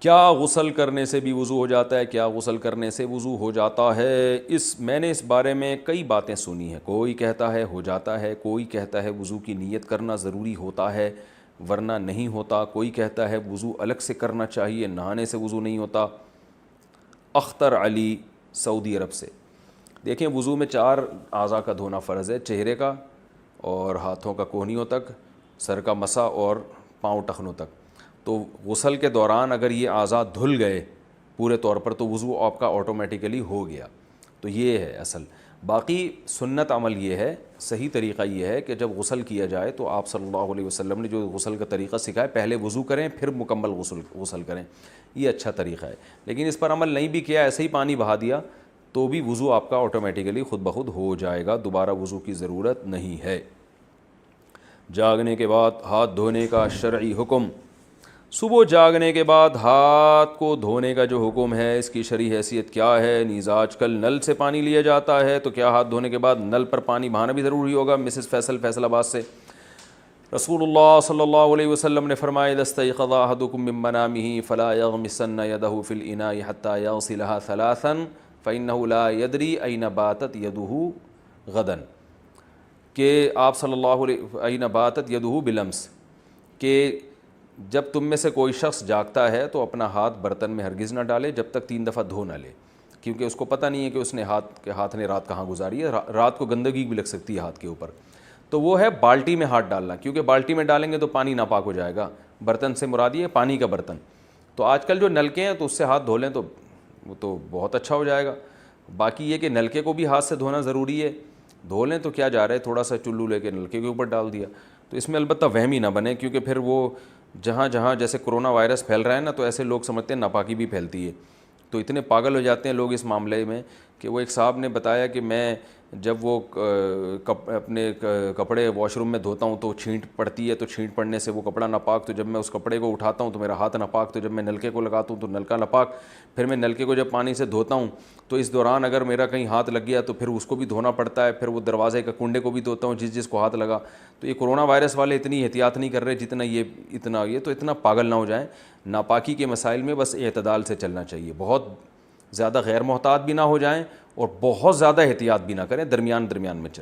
کیا غسل کرنے سے بھی وضو ہو جاتا ہے؟ کیا غسل کرنے سے وضو ہو جاتا ہے؟ میں نے اس بارے میں کئی باتیں سنی ہیں. کوئی کہتا ہے ہو جاتا ہے، کوئی کہتا ہے وضو کی نیت کرنا ضروری ہوتا ہے ورنہ نہیں ہوتا، کوئی کہتا ہے وضو الگ سے کرنا چاہیے، نہانے سے وضو نہیں ہوتا. اختر علی سعودی عرب سے. دیکھیں، وضو میں 4 اعضاء کا دھونا فرض ہے: چہرے کا اور ہاتھوں کا کونیوں تک، سر کا مسا اور پاؤں ٹخنوں تک. تو غسل کے دوران اگر یہ اعضاء دھل گئے پورے طور پر تو وضو آپ کا آٹومیٹیکلی ہو گیا. تو یہ ہے اصل. باقی سنت عمل یہ ہے، صحیح طریقہ یہ ہے کہ جب غسل کیا جائے تو آپ صلی اللہ علیہ وسلم نے جو غسل کا طریقہ سکھایا، پہلے وضو کریں پھر مکمل غسل کریں. یہ اچھا طریقہ ہے. لیکن اس پر عمل نہیں بھی کیا، ایسے ہی پانی بہا دیا تو بھی وضو آپ کا آٹومیٹیکلی خود بخود ہو جائے گا، دوبارہ وضو کی ضرورت نہیں ہے. جاگنے کے بعد ہاتھ دھونے کا شرعی حکم. صبح جاگنے کے بعد ہاتھ کو دھونے کا جو حکم ہے، اس کی شرعی حیثیت کیا ہے؟ نیز آج کل نل سے پانی لیا جاتا ہے، تو کیا ہاتھ دھونے کے بعد نل پر پانی بہانا بھی ضروری ہوگا؟ مسز فیصل آباد سے. رسول اللہ صلی اللہ علیہ وسلم نے فرمایا: اذا استيقظ احدكم من منامه فلا يغمسن يده في الاناء حتى يغسلها ثلاثا فانه لا يدري اين باتت يده غدا. کہ آپ صلی اللہ علیہ اين باتت يده بلمس، کہ جب تم میں سے کوئی شخص جاگتا ہے تو اپنا ہاتھ برتن میں ہرگز نہ ڈالے جب تک 3 دفعہ دھو نہ لے، کیونکہ اس کو پتہ نہیں ہے کہ اس نے ہاتھ نے رات کہاں گزاری ہے. رات کو گندگی بھی لگ سکتی ہے ہاتھ کے اوپر. تو وہ ہے بالٹی میں ہاتھ ڈالنا، کیونکہ بالٹی میں ڈالیں گے تو پانی ناپاک ہو جائے گا. برتن سے مراد یہ پانی کا برتن. تو آج کل جو نلکے ہیں تو اس سے ہاتھ دھو لیں تو وہ تو بہت اچھا ہو جائے گا. باقی یہ کہ نلکے کو بھی ہاتھ سے دھونا ضروری ہے، دھو لیں تو کیا جا رہا ہے، تھوڑا سا چلو لے کے نلکے کے اوپر ڈال دیا. تو اس میں البتہ وہم ہی نہ بنے، کیونکہ پھر وہ جہاں جہاں جیسے کرونا وائرس پھیل رہا ہے نا، تو ایسے لوگ سمجھتے ہیں ناپاکی بھی پھیلتی ہے. تو اتنے پاگل ہو جاتے ہیں لوگ اس معاملے میں کہ وہ ایک صاحب نے بتایا کہ میں جب وہ اپنے کپڑے واش روم میں دھوتا ہوں تو چھینٹ پڑتی ہے، تو چھینٹ پڑنے سے وہ کپڑا ناپاک، تو جب میں اس کپڑے کو اٹھاتا ہوں تو میرا ہاتھ ناپاک، تو جب میں نلکے کو لگاتا ہوں تو نلکا ناپاک، پھر میں نلکے کو جب پانی سے دھوتا ہوں تو اس دوران اگر میرا کہیں ہاتھ لگ گیا تو پھر اس کو بھی دھونا پڑتا ہے، پھر وہ دروازے کا کنڈے کو بھی دھوتا ہوں جس کو ہاتھ لگا. تو یہ کرونا وائرس والے اتنی احتیاط نہیں کر رہے جتنا یہ تو اتنا پاگل نہ ہو جائیں. ناپاکی کے مسائل میں بس اعتدال سے چلنا چاہیے، بہت زیادہ غیر محتاط بھی نہ ہو جائیں اور بہت زیادہ احتیاط بھی نہ کریں، درمیان میں چلیں.